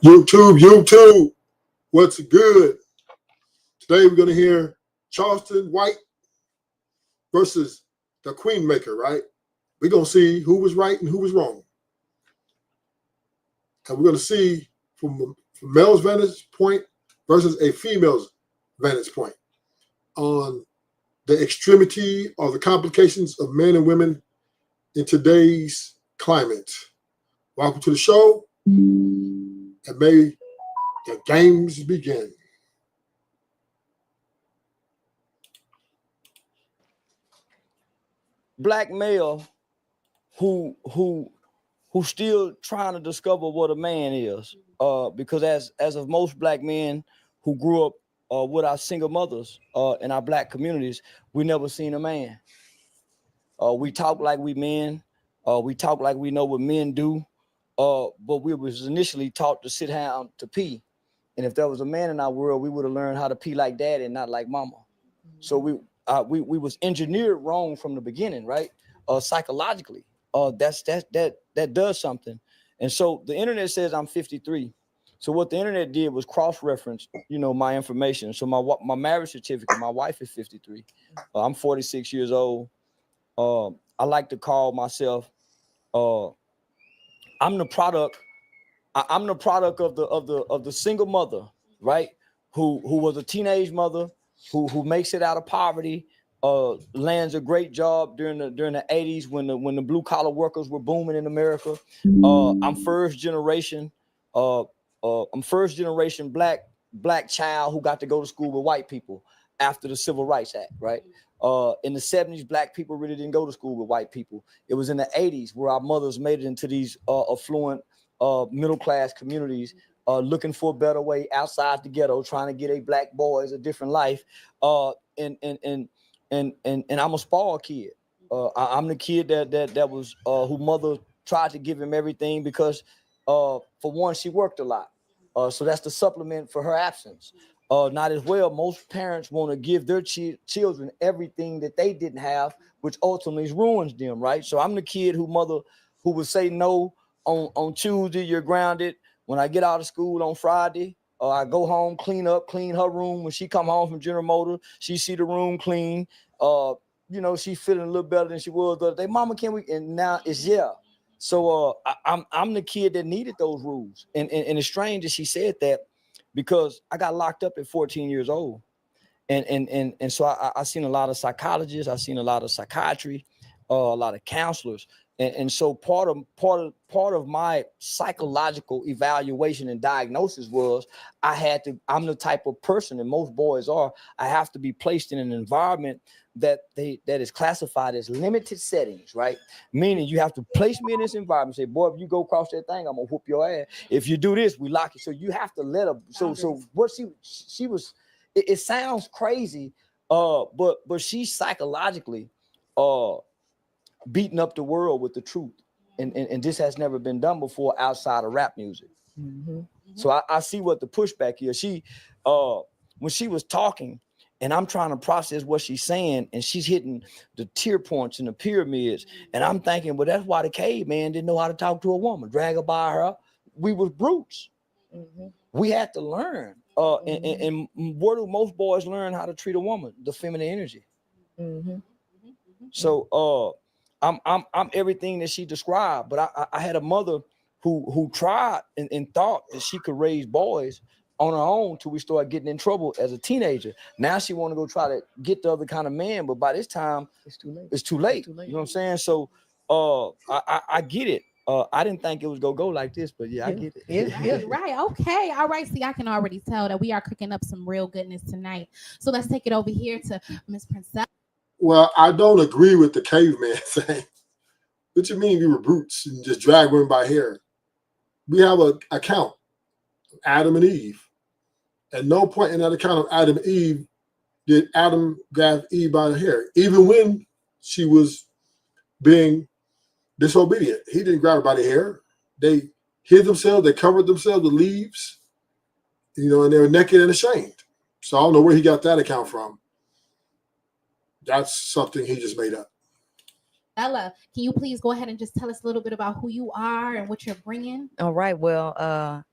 YouTube, what's good? Today we're going to hear Charlston White versus the Queen Maker, right? We're going to see who was right and who was wrong. And we're going to see from male's vantage point versus a female's vantage point on the extremity or the complications of men and women in today's climate. Welcome to the show, and may the games begin. Black male who still trying to discover what a man is, because as of most black men who grew up with our single mothers in our black communities, we never seen a man. We talk like we men, we talk like we know what men do, but we was initially taught to sit down to pee, and if there was a man in our world, we would have learned how to pee like daddy and not like mama. So we was engineered wrong from the beginning, right? Psychologically, that does something. And so the internet says I'm 53. So what the internet did was cross-reference, my information. So my marriage certificate, my wife is 53. I'm 46 years old. I like to call myself, I'm the product of the single mother, right? Who was a teenage mother, who makes it out of poverty, lands a great job during the 80s when the blue collar workers were booming in America. I'm first generation black child who got to go to school with white people after the Civil Rights Act, right? In the 70s, black people really didn't go to school with white people. It was in the 80s where our mothers made it into these affluent middle-class communities, looking for a better way outside the ghetto, trying to get a black boys a different life. And I'm a spoiled kid. I'm the kid that was who mother tried to give him everything because for one, she worked a lot. So that's the supplement for her absence. Not as well, most parents want to give their children everything that they didn't have, which ultimately ruins them, right? So I'm the kid who would say no on Tuesday, you're grounded. When I get out of school on Friday, I go home, clean her room. When she come home from General Motors, she see the room clean. She feeling a little better than she was the other day. Mama, can we? And now it's yeah. So I'm the kid that needed those rules. And it's strange that she said that because I got locked up at 14 years old. And so I seen a lot of psychologists, I seen a lot of psychiatry, a lot of counselors. And so part of my psychological evaluation and diagnosis was I'm the type of person, and most boys are, I have to be placed in an environment that is classified as limited settings, right? Meaning you have to place me in this environment, say, boy, if you go across that thing, I'm gonna whoop your ass. If you do this, we lock you. So you have to let her. So what she was, it sounds crazy, but she psychologically beating up the world with the truth, and this has never been done before outside of rap music. Mm-hmm. So I see what the pushback is. She when she was talking and I'm trying to process what she's saying, and she's hitting the tier points and the pyramids, and I'm thinking, well, that's why the caveman didn't know how to talk to a woman, drag her by her. We was brutes. Mm-hmm. We had to learn. And where do most boys learn how to treat a woman? The feminine energy. Mm-hmm. So I'm everything that she described, but I had a mother who tried and thought that she could raise boys on her own till we started getting in trouble as a teenager. Now she want to go try to get the other kind of man, but by this time it's too late. You know what I'm saying? So I get it. I didn't think it was gonna go like this, but yeah, I get it. Yeah. Right. Okay. All right. See, I can already tell that we are cooking up some real goodness tonight. So let's take it over here to Miss Princella. Well, I don't agree with the caveman thing. What you mean we were brutes and just drag women by hair? We have an account, Adam and Eve. At no point in that account of Adam and Eve did Adam grab Eve by the hair, even when she was being disobedient. He didn't grab her by the hair. They hid themselves. They covered themselves with leaves, and they were naked and ashamed. So I don't know where he got that account from. That's something he just made up. Ella, can you please go ahead and just tell us a little bit about who you are and what you're bringing? All right. Well,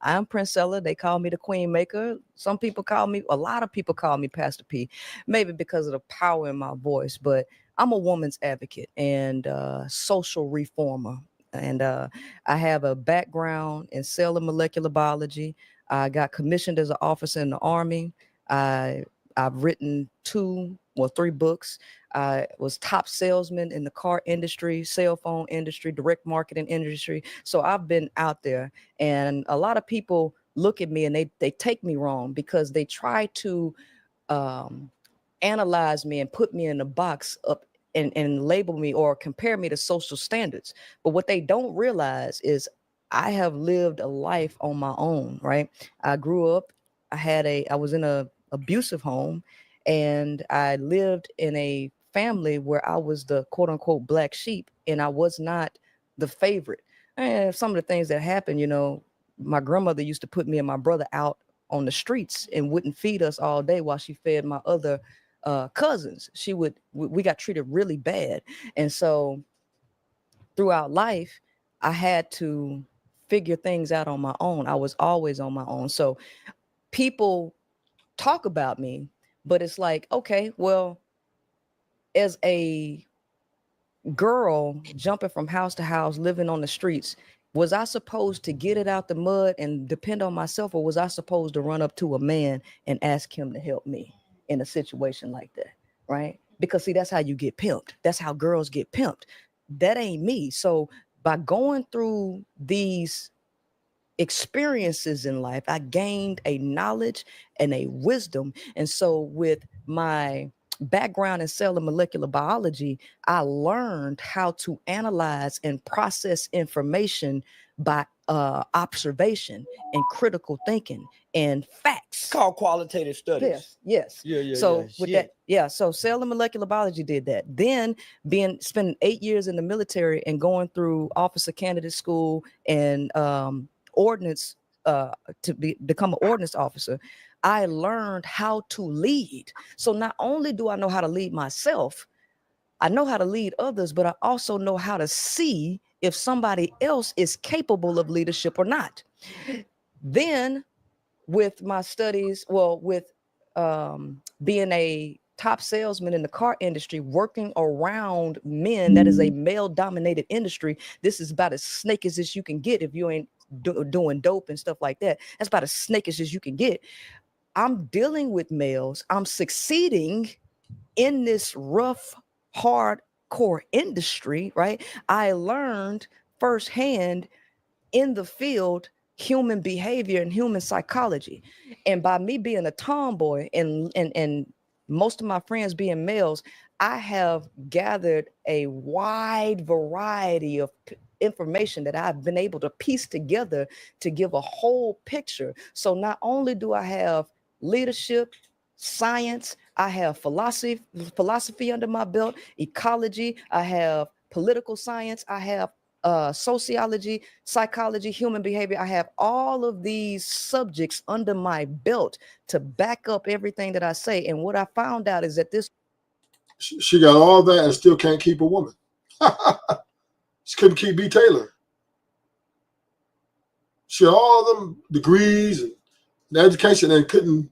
I'm Princella. They call me the Queen Maker. A lot of people call me Pastor P, maybe because of the power in my voice, but I'm a woman's advocate and social reformer. And I have a background in cell and molecular biology. I got commissioned as an officer in the Army. I've written 3 books. I was top salesman in the car industry, cell phone industry, direct marketing industry. So I've been out there, and a lot of people look at me and they take me wrong because they try to analyze me and put me in a box up and label me or compare me to social standards. But what they don't realize is I have lived a life on my own, right? I grew up, I was in a abusive home, and I lived in a family where I was the quote unquote black sheep, and I was not the favorite. And some of the things that happened, my grandmother used to put me and my brother out on the streets and wouldn't feed us all day while she fed my other cousins. We got treated really bad. And so throughout life, I had to figure things out on my own. I was always on my own. So people talk about me, but it's like, okay, well, as a girl jumping from house to house, living on the streets, was I supposed to get it out the mud and depend on myself, or was I supposed to run up to a man and ask him to help me in a situation like that? Right? Because see, that's how you get pimped. That's how girls get pimped. That ain't me. So by going through these experiences in life, I gained a knowledge and a wisdom. And so with my background in cell and molecular biology, I learned how to analyze and process information by observation and critical thinking and facts. It's called qualitative studies. Yes. Yeah. So with that, so cell and molecular biology did that. Then spending 8 years in the military and going through officer candidate school and ordnance to become an ordnance officer, I learned how to lead. So not only do I know how to lead myself, I know how to lead others, but I also know how to see if somebody else is capable of leadership or not. Then with my studies, with being a top salesman in the car industry, working around men, that is a male dominated industry. This is about as snakish as you can get if you ain't doing dope and stuff like that. That's about as snakish as you can get. I'm dealing with males. I'm succeeding in this rough, hardcore industry, right? I learned firsthand in the field human behavior and human psychology. And by me being a tomboy and most of my friends being males, I have gathered a wide variety of information that I've been able to piece together to give a whole picture. So not only do I have leadership, science, I have philosophy under my belt, ecology, I have political science, I have sociology, psychology, human behavior. I have all of these subjects under my belt to back up everything that I say. And what I found out is that she got all that and still can't keep a woman. She couldn't keep B. Taylor. She had all them degrees and education and couldn't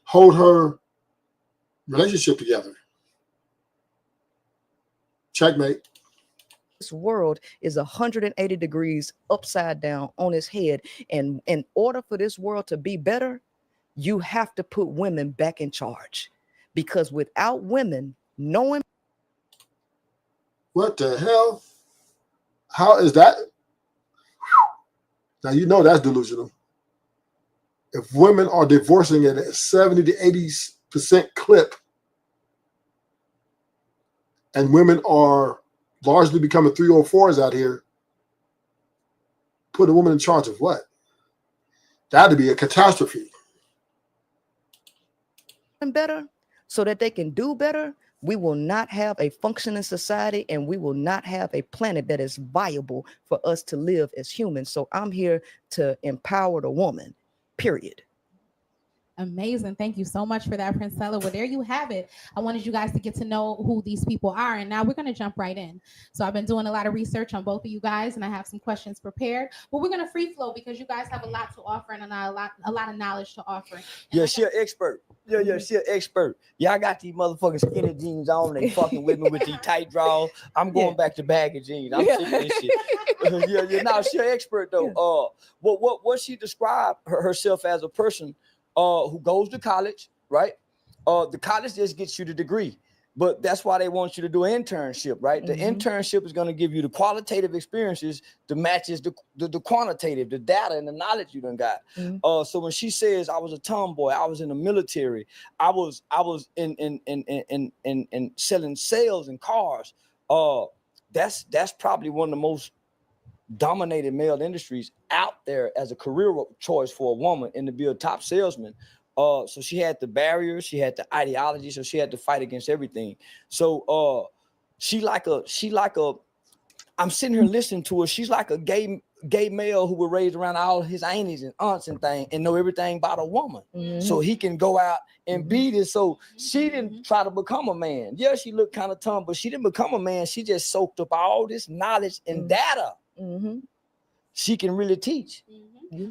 hold her relationship together. Checkmate. this world is 180 degrees upside down on its head. And in order for this world to be better, you have to put women back in charge. Because without women knowing. What the hell? How is that? Now, you know that's delusional. If women are divorcing at a 70 to 80% clip, and women are largely becoming 304s out here, put a woman in charge of what? That'd be a catastrophe. Better so that they can do better, we will not have a functioning society, and we will not have a planet that is viable for us to live as humans. So I'm here to empower the woman, period. Amazing. Thank you so much for that, Princella. Well, there you have it. I wanted you guys to get to know who these people are. And now we're going to jump right in. So I've been doing a lot of research on both of you guys, and I have some questions prepared. But we're going to free flow because you guys have a lot to offer and a lot of knowledge to offer. And Yeah, she an expert. Yeah, she an expert. Yeah, I got these motherfucking skinny jeans on. They fucking with me with these tight drawers. I'm going back to baggy jeans. I'm sick of this shit. yeah. Now she an expert though. Yeah. What she described herself as a person who goes to college, right? The college just gets you the degree. But that's why they want you to do an internship, right? The internship is going to give you the qualitative experiences that matches the quantitative, the data and the knowledge you done got. So when she says I was a tomboy, I was in the military, I was in selling sales and cars. That's probably one of the most dominated male industries out there as a career choice for a woman, and to be a top salesman. So she had the barriers, she had the ideology, so she had to fight against everything. So she like a I'm sitting here listening to her. She's like a gay male who was raised around all his aunties and aunts and things and know everything about a woman. So he can go out and be this. So she didn't try to become a man. Yeah, she looked kind of tough, but she didn't become a man. She just soaked up all this knowledge and data. She can really teach.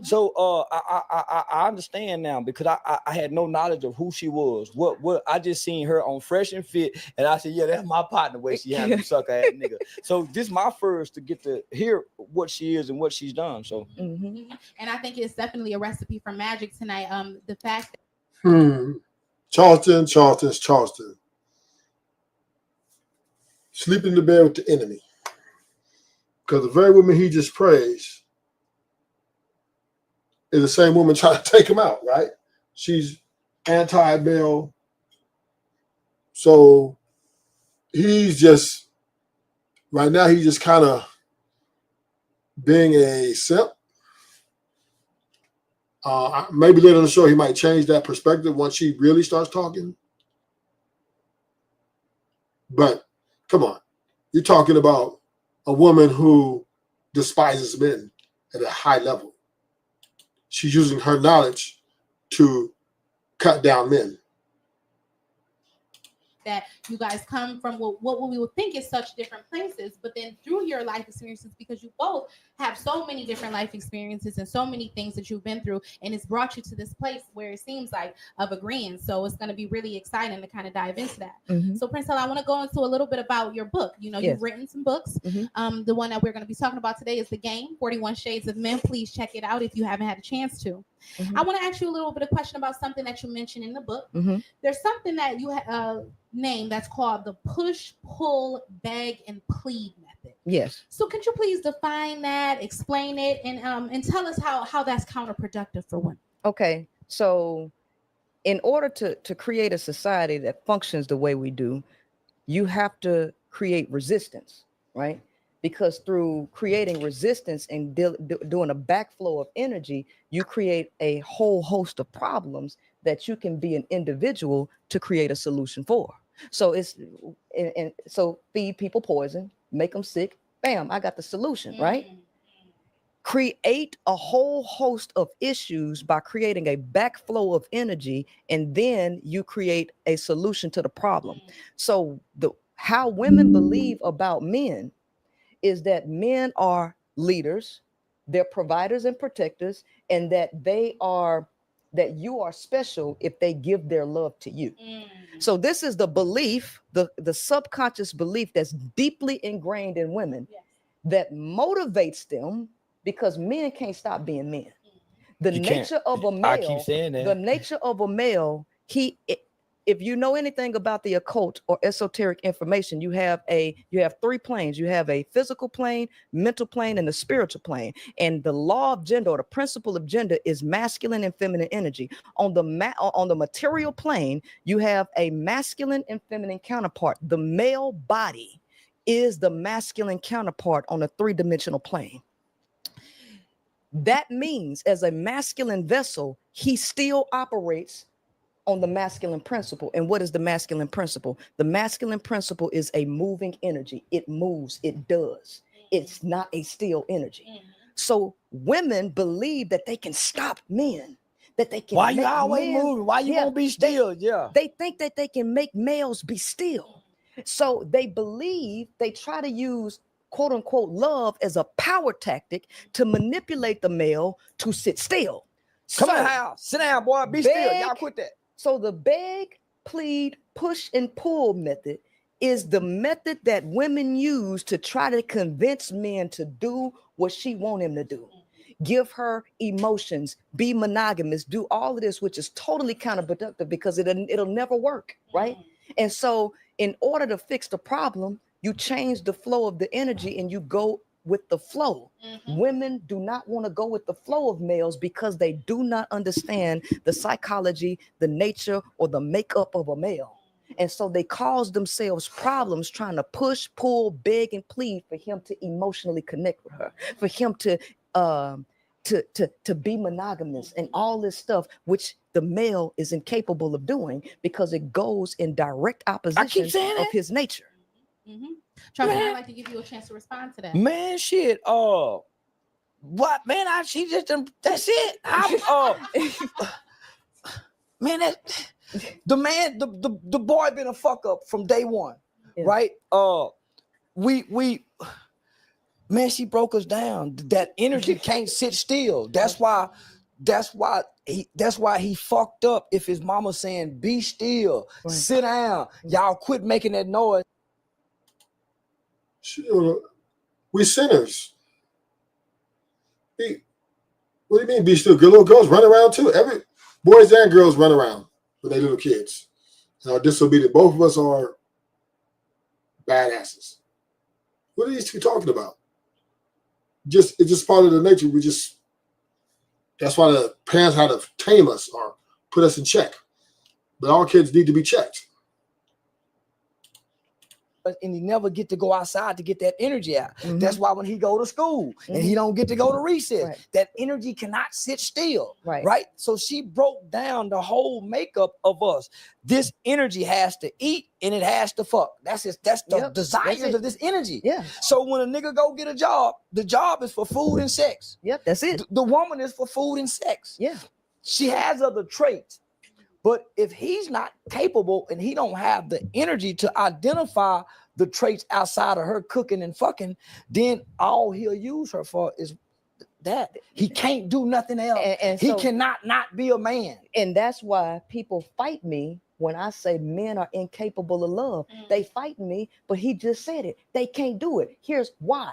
So I understand now, because I had no knowledge of who she was. What I just seen her on Fresh and Fit, and I said, yeah, that's my partner. Way she had me sucker ass nigga. So this is my first to get to hear what she is and what she's done. So and I think it's definitely a recipe for magic tonight. The fact that Charlston. Sleep in the bed with the enemy. Because the very woman he just praised is the same woman trying to take him out, right? She's anti-male. So he's just, right now, he's just kind of being a simp. Maybe later on the show, he might change that perspective once she really starts talking. But come on, you're talking about a woman who despises men at a high level. She's using her knowledge to cut down men. That you guys come from what we would think is such different places, but then through your life experiences, because you both have so many different life experiences and so many things that you've been through, and it's brought you to this place where it seems like of agreeing. So it's going to be really exciting to kind of dive into that. So Princella, I want to go into a little bit about your book. You know, you've written some books. The one that we're going to be talking about today is The Game, 41 Shades of Men. Please check it out if you haven't had a chance to. I want to ask you a little bit of question about something that you mentioned in the book. There's something that you name that's called the push, pull, beg, and plead method. Yes. So could you please define that, explain it, and tell us how that's counterproductive for women? Okay. So in order to create a society that functions the way we do, you have to create resistance, right? Because through creating resistance and doing a backflow of energy, you create a whole host of problems that you can be an individual to create a solution for. So so feed people poison, make them sick. Bam, I got the solution, right? Create a whole host of issues by creating a backflow of energy, and then you create a solution to the problem. So how women believe about men is that men are leaders, they're providers and protectors, and that you are special if they give their love to you. So this is the belief, the subconscious belief that's deeply ingrained in women that motivates them, because men can't stop being men. The nature of a male, I keep saying that. The nature of a male, if you know anything about the occult or esoteric information, you have three planes. You have a physical plane, mental plane, and the spiritual plane. And the law of gender, or the principle of gender, is masculine and feminine energy. On the material plane, you have a masculine and feminine counterpart. The male body is the masculine counterpart on a three-dimensional plane. That means, as a masculine vessel, he still operates on the masculine principle. And what is the masculine principle? The masculine principle is a moving energy. It moves, it does. It's not a still energy. So women believe that they can stop men. that they can Why you make always men- moving? Why you Yeah, won't be still? Yeah. They think that they can make males be still. So they believe, they try to use quote unquote love as a power tactic to manipulate the male to sit still. Come So in the house. Sit down, boy. Be still. Y'all beg- quit that. So the beg, plead, push, and pull method is the method that women use to try to convince men to do what she want him to do. Give her emotions, be monogamous, do all of this, which is totally counterproductive because it'll never work, right? And so in order to fix the problem, you change the flow of the energy and you go with the flow. Women do not want to go with the flow of males because they do not understand the psychology, the nature, or the makeup of a male. And so they cause themselves problems trying to push, pull, beg, and plead for him to emotionally connect with her, for him to be monogamous and all this stuff, which the male is incapable of doing because it goes in direct opposition of his nature. Charlston, I'd like to give you a chance to respond to that. Man, shit. What, man? She just that's it. Man, the boy been a fuck up from day one, right? Man, she broke us down. That energy can't sit still. That's why he fucked up. If his mama saying be still, sit down, y'all quit making that noise. We sinners. What do you mean be still? Good little girls run around too. Every boys and girls run around with their little kids. And are disobedient. Both of us are badasses. What are these two talking about? It's just part of the nature. That's why the parents had to tame us or put us in check. But all kids need to be checked. And he never get to go outside to get that energy out. That's why when he go to school and he don't get to go to recess, that energy cannot sit still, right? So she broke down the whole makeup of us. This energy has to eat and it has to fuck. That's the desires of this energy. Yeah. So when a nigga go get a job, the job is for food and sex. Yep, that's it. The woman is for food and sex. Yeah. She has other traits. But if he's not capable and he don't have the energy to identify the traits outside of her cooking and fucking, then all he'll use her for is that. He can't do nothing else. And he cannot not be a man. And that's why people fight me when I say men are incapable of love. They fight me, but he just said it. They can't do it. Here's why.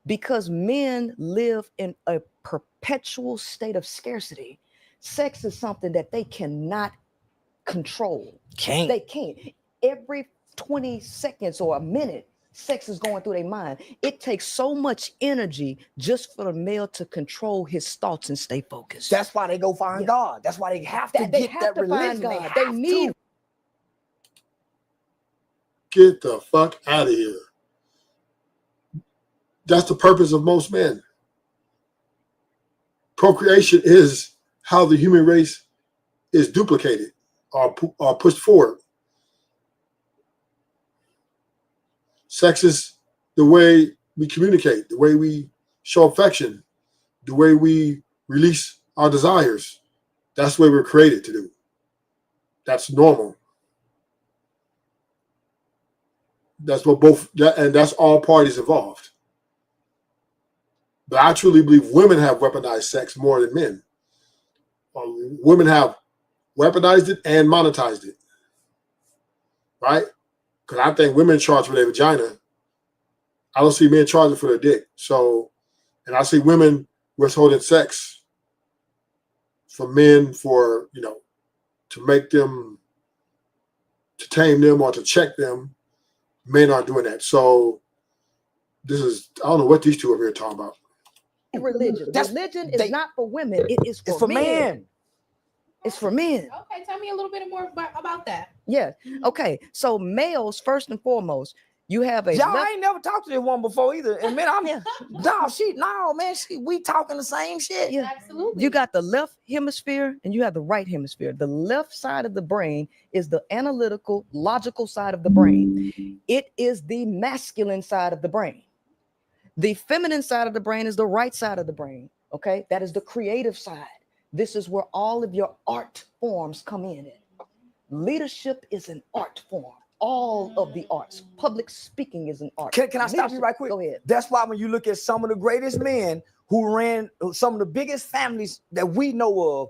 Because men live in a perpetual state of scarcity. Sex is something that they cannot control. They can't. Every 20 seconds or a minute, sex is going through their mind. It takes so much energy just for the male to control his thoughts and stay focused. That's why they go find God. That's why they have to get that religion. They need. Get the fuck out of here. That's the purpose of most men. Procreation is how the human race is duplicated or pushed forward. Sex is the way we communicate, the way we show affection, the way we release our desires. That's the way we're created to do. That's normal. That's what and that's all parties involved. But I truly believe women have weaponized sex more than men. Women have weaponized it and monetized it, right? Because I think women charge for their vagina. I don't see men charging for their dick. So, and I see women withholding sex from men for, to make them, to tame them or to check them. Men aren't doing that. So I don't know what these two over here talking about. Religion. Religion is not for women. It is for men. It's for men. Okay, tell me a little bit more about that. Yeah. Okay. So males, first and foremost, you have a. Y'all ain't never talked to this one before either. And man, we talking the same shit. Yeah, absolutely. You got the left hemisphere and you have the right hemisphere. The left side of the brain is the analytical, logical side of the brain. It is the masculine side of the brain. The feminine side of the brain is the right side of the brain. Okay, that is the creative side. This is where all of your art forms come in. Leadership is an art form. All of the arts. Public speaking is an art. Can I stop you right quick? Go ahead. That's why when you look at some of the greatest men who ran some of the biggest families that we know of,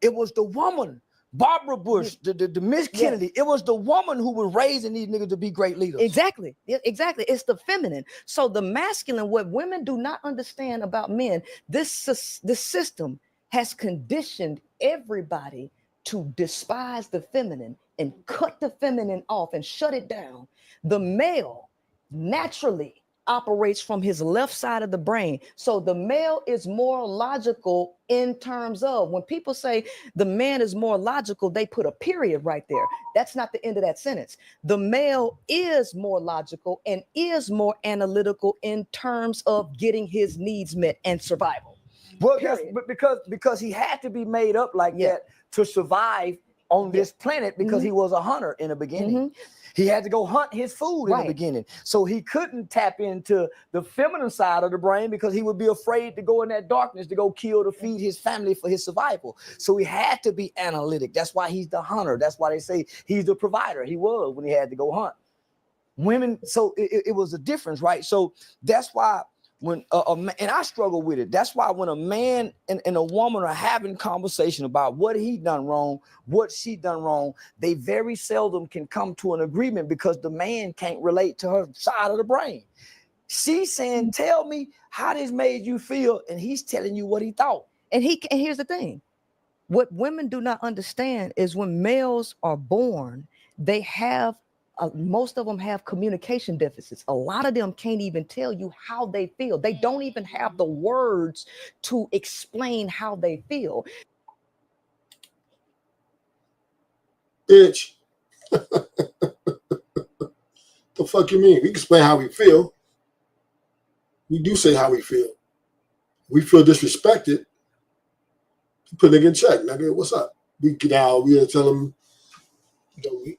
it was the woman. Barbara Bush, the Miss Kennedy, it was the woman who was raising these niggas to be great leaders. Exactly. Exactly. It's the feminine. So the masculine, what women do not understand about men, this system has conditioned everybody to despise the feminine and cut the feminine off and shut it down. The male naturally operates from his left side of the brain. So the male is more logical in terms of when people say the man is more logical, they put a period right there. That's not the end of that sentence. The male is more logical and is more analytical in terms of getting his needs met and survival. Well, because he had to be made up like that to survive on this planet because he was a hunter in the beginning. He had to go hunt his food in the beginning. So he couldn't tap into the feminine side of the brain because he would be afraid to go in that darkness to go kill to feed his family for his survival. So he had to be analytic. That's why he's the hunter. That's why they say he's the provider. He was when he had to go hunt. Women, so it was a difference, right? So that's why when a man, and I struggle with it. That's why when a man and a woman are having conversation about what he done wrong, what she done wrong, they very seldom can come to an agreement because the man can't relate to her side of the brain. She's saying, tell me how this made you feel, and he's telling you what he thought. And here's the thing. What women do not understand is when males are born, they have most of them have communication deficits. A lot of them can't even tell you how they feel. They don't even have the words to explain how they feel. Bitch. The fuck you mean? We can explain how we feel. We do say how we feel. We feel disrespected. Put nigga in check. Nigga, what's up? We tell them,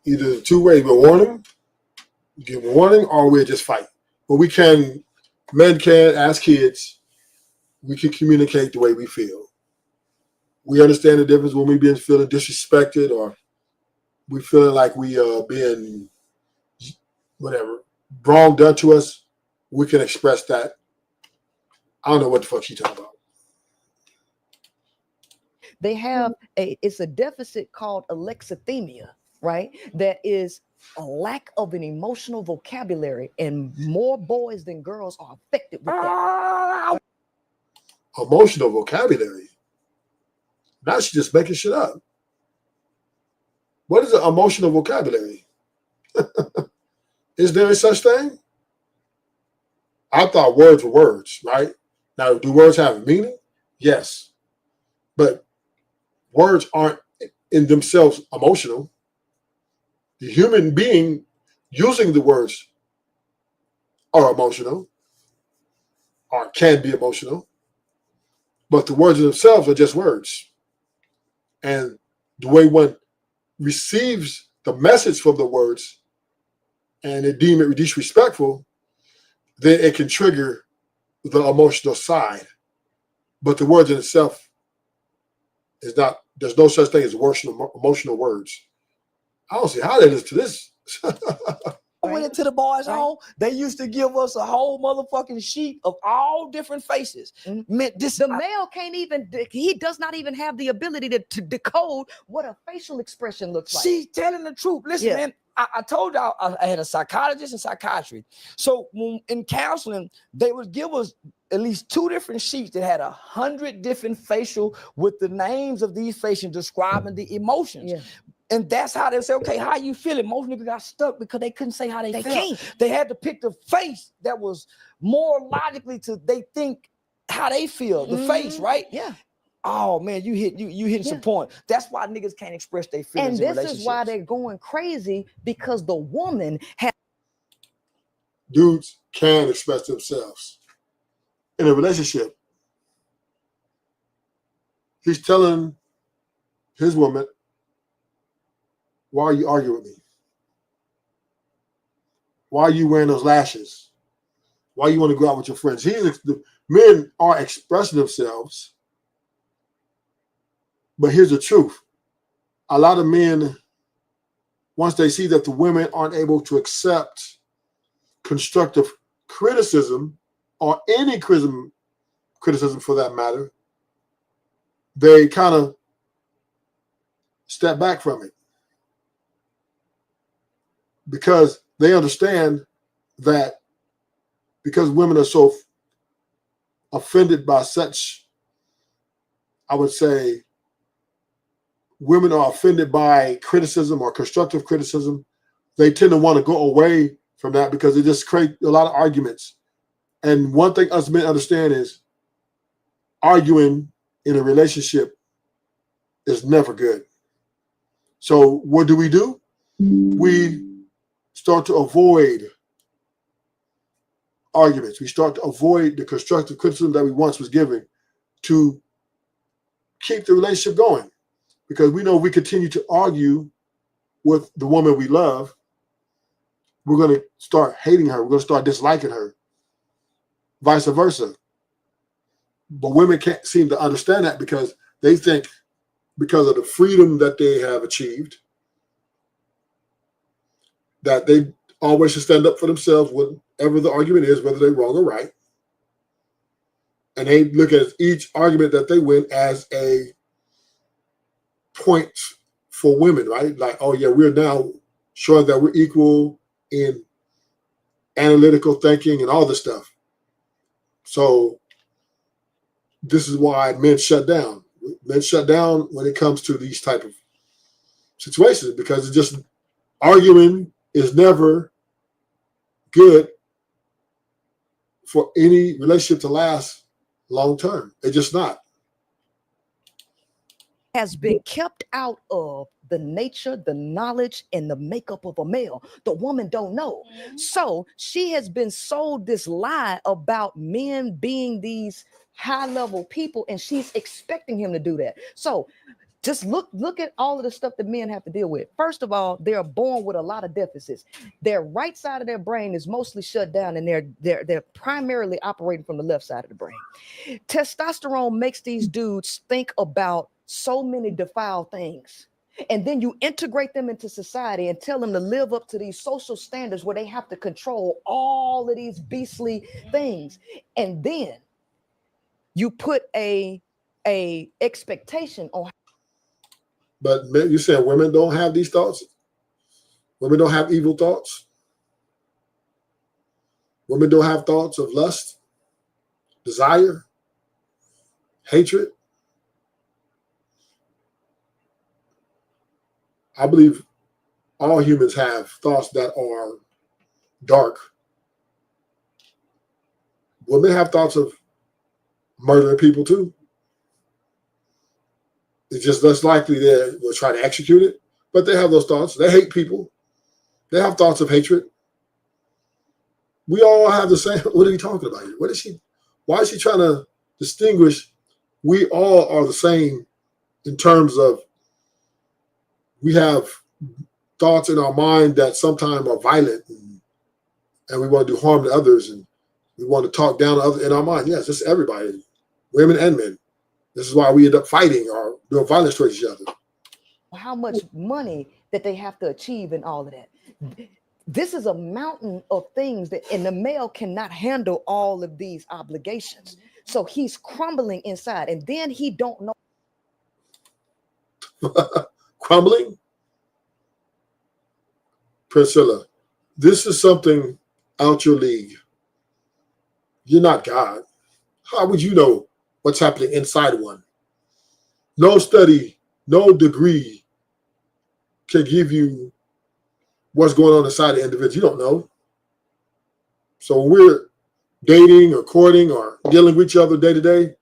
either two ways. We'll warn them, give them a warning, or we'll just fight. But men can, as kids, we can communicate the way we feel. We understand the difference when we feeling disrespected or we feeling like we are being wrong done to us. We can express that. I don't know what the fuck she talking about. They have it's a deficit called alexithymia, right? That is a lack of an emotional vocabulary, and more boys than girls are affected with that. Emotional vocabulary? Now she's just making shit up. What is an emotional vocabulary? Is there a such thing? I thought words were words, right? Now, do words have a meaning? Yes. But words aren't in themselves emotional. The human being using the words are emotional or can be emotional, but the words themselves are just words. And the way one receives the message from the words and they deem it disrespectful, then it can trigger the emotional side. But the words in itself is not, there's no such thing as emotional words. I don't see how that is to this. I went into the boys' home. They used to give us a whole motherfucking sheet of all different faces. The male can't even, he does not even have the ability to decode what a facial expression looks like. She's telling the truth. Listen, man, I told y'all I had a psychologist and psychiatry. So when in counseling, they would give us at least 2 different sheets that had 100 different facial with the names of these faces describing the emotions. Yeah. And that's how they say, okay, how you feeling? Most niggas got stuck because they couldn't say how they felt. Can't. They had to pick the face that was more logically to they think how they feel, the face, right? Yeah. Oh man, you hit some point. That's why niggas can't express their feelings. And this is why they're going crazy, because the woman has. Dudes can express themselves in a relationship. He's telling his woman, why are you arguing with me? Why are you wearing those lashes? Why you want to go out with your friends? The men are expressing themselves But here's the truth. A lot of men, once they see that the women aren't able to accept constructive criticism or any criticism for that matter, they kind of step back from it because they understand that because women are so offended by such, I would say, women are offended by criticism or constructive criticism, they tend to want to go away from that because it just creates a lot of arguments. And one thing us men understand is arguing in a relationship is never good. So what do? We start to avoid arguments. We start to avoid the constructive criticism that we once was given to keep the relationship going. Because we know if we continue to argue with the woman we love, we're going to start hating her. We're going to start disliking her. Vice versa. But women can't seem to understand that because they think because of the freedom that they have achieved, that they always should stand up for themselves, whatever the argument is, whether they're wrong or right. And they look at each argument that they win as a point for women, right? Like, oh yeah, we're now showing that we're equal in analytical thinking and all this stuff. So this is why men shut down. Men shut down when it comes to these type of situations because it's just arguing is never good for any relationship to last long term. It's just not. Has been kept out of the nature, the knowledge, and the makeup of a male. The woman don't know. Mm-hmm. So she has been sold this lie about men being these high-level people, and she's expecting him to do that. So just look at all of the stuff that men have to deal with. First of all, they're born with a lot of deficits. Their right side of their brain is mostly shut down, and they're primarily operating from the left side of the brain. Testosterone makes these dudes think about so many defiled things. And then you integrate them into society and tell them to live up to these social standards where they have to control all of these beastly things. And then you put a expectation on. But you said women don't have these thoughts? Women don't have evil thoughts? Women don't have thoughts of lust, desire, hatred? I believe all humans have thoughts that are dark. Women have thoughts of murdering people too. It's just less likely they will try to execute it, but they have those thoughts. They hate people. They have thoughts of hatred. We all have the same. What are you talking about here? Why is she trying to distinguish? We all are the same in terms of we have thoughts in our mind that sometimes are violent and we want to do harm to others and we want to talk down to others in our mind. Yes, it's everybody, women and men. This is why we end up fighting or doing violence towards each other. How much money that they have to achieve and all of that. This is a mountain of things and the male cannot handle all of these obligations. So he's crumbling inside and then he don't know. Crumbling? Princella, this is something out your league. You're not God. How would you know what's happening inside one? No study, no degree can give you what's going on inside the individual. You don't know. So when we're dating or courting or dealing with each other day to day,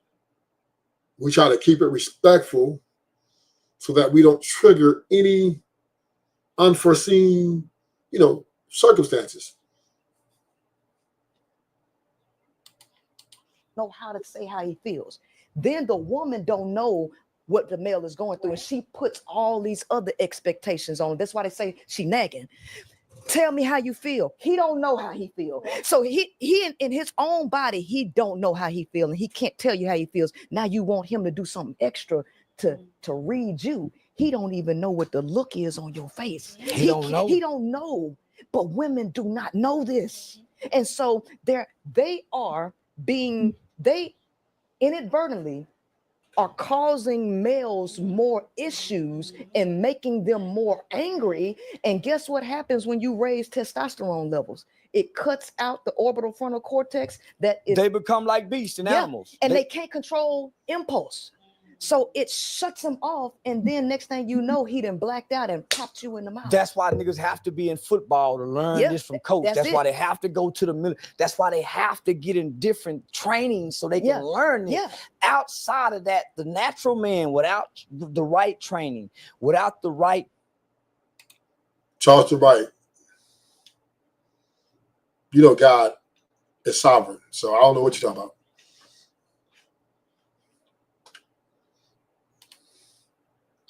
we try to keep it respectful so that we don't trigger any unforeseen, circumstances. Know how to say how he feels. Then the woman don't know what the male is going through, and she puts all these other expectations on. That's why they say she nagging. Tell me how you feel. He don't know how he feels. So he in his own body, he don't know how he feels, and he can't tell you how he feels. Now you want him to do something extra to read you. He don't even know what the look is on your face. He don't know. He don't know. But women do not know this. And so they inadvertently are causing males more issues and making them more angry. And guess what happens when you raise testosterone levels? It cuts out the orbital frontal cortex. They become like beasts and animals. And they can't control impulse. So it shuts them off. And then next thing you know, he done blacked out and popped you in the mouth. That's why niggas have to be in football to learn this from coach. That's why they have to go to the military. That's why they have to get in different trainings so they can learn it. Outside of that, the natural man, without the right training, without the right. Charlston, right. You know, God is sovereign. So I don't know what you're talking about.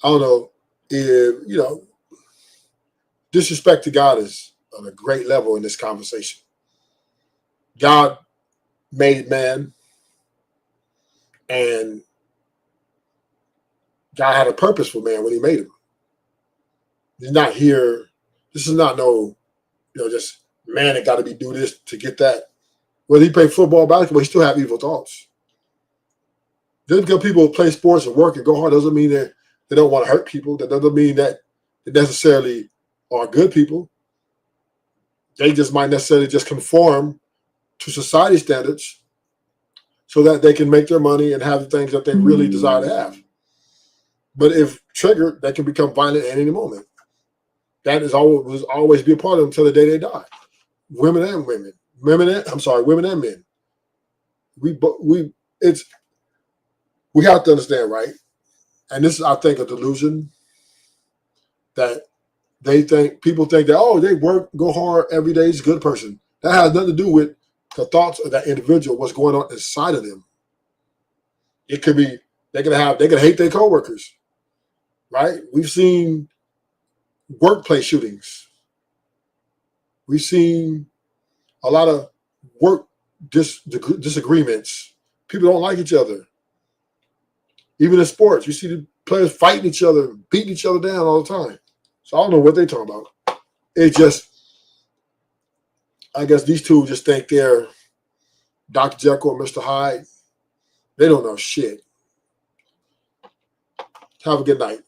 I don't know if, disrespect to God is on a great level in this conversation. God made man, and God had a purpose for man when he made him. He's not here. This is not just man that got to be do this to get that. Whether he play football, basketball, he still have evil thoughts. Just because people play sports and work and go hard doesn't mean that they don't want to hurt people. That doesn't mean that they necessarily are good people. They just might necessarily just conform to society standards so that they can make their money and have the things that they really desire to have. But if triggered, they can become violent at any moment. That is always be a part of them until the day they die. Women and men. We have to understand, right? And this is, I think, a delusion that people think that, they work, go hard every day, is a good person. That has nothing to do with the thoughts of that individual, what's going on inside of them. It could be, they could hate their coworkers, right? We've seen workplace shootings. We've seen a lot of work disagreements. People don't like each other. Even in sports, you see the players fighting each other, beating each other down all the time. So I don't know what they're talking about. It's just, I guess these two just think they're Dr. Jekyll and Mr. Hyde. They don't know shit. Have a good night.